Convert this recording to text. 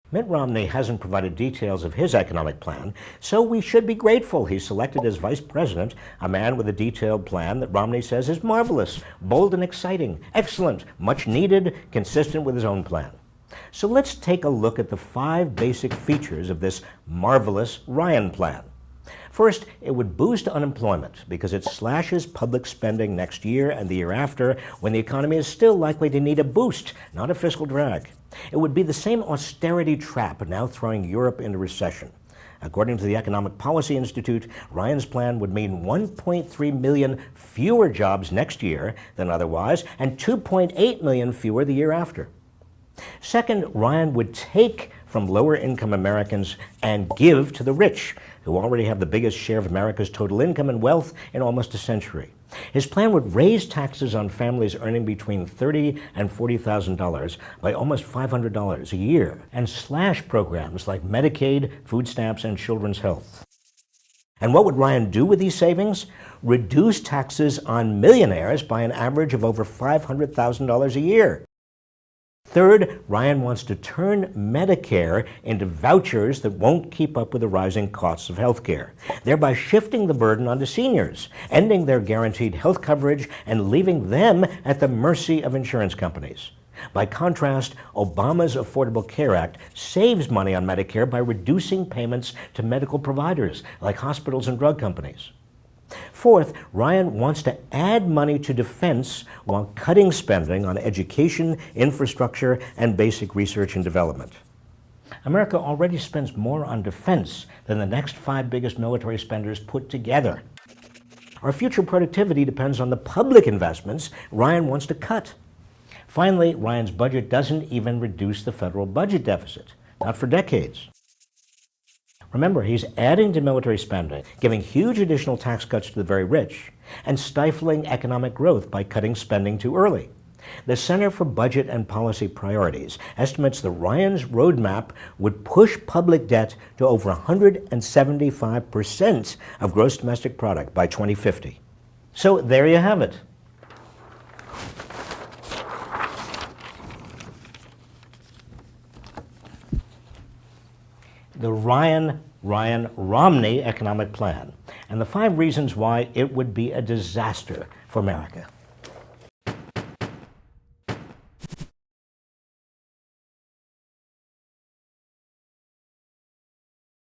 Mitt Romney hasn't provided details of his economic plan, so we should be grateful he selected as vice president a man with a detailed plan that Romney says is marvelous, bold and exciting, excellent, much needed, consistent with his own plan. So let's take a look at the 5 basic features of this marvelous Ryan plan. First, it would boost unemployment because it slashes public spending next year and the year after when the economy is still likely to need a boost, not a fiscal drag. It would be the same austerity trap now throwing Europe into recession. According to the Economic Policy Institute, Ryan's plan would mean 1.3 million fewer jobs next year than otherwise and 2.8 million fewer the year after. Second, Ryan would take from lower-income Americans and give to the rich, who already have the biggest share of America's total income and wealth in almost a century. His plan would raise taxes on families earning between $30,000 and $40,000 by almost $500 a year, and slash programs like Medicaid, food stamps, and children's health. And what would Ryan do with these savings? Reduce taxes on millionaires by an average of over $500,000 a year. Third, Ryan wants to turn Medicare into vouchers that won't keep up with the rising costs of health care, thereby shifting the burden onto seniors, ending their guaranteed health coverage and leaving them at the mercy of insurance companies. By contrast, Obama's Affordable Care Act saves money on Medicare by reducing payments to medical providers like hospitals and drug companies. Fourth, Ryan wants to add money to defense while cutting spending on education, infrastructure, and basic research and development. America already spends more on defense than the next 5 biggest military spenders put together. Our future productivity depends on the public investments Ryan wants to cut. Finally, Ryan's budget doesn't even reduce the federal budget deficit, not for decades. Remember, he's adding to military spending, giving huge additional tax cuts to the very rich, and stifling economic growth by cutting spending too early. The Center for Budget and Policy Priorities estimates that Ryan's roadmap would push public debt to over 175% of gross domestic product by 2050. So there you have it. The Romney economic plan, and the 5 reasons why it would be a disaster for America.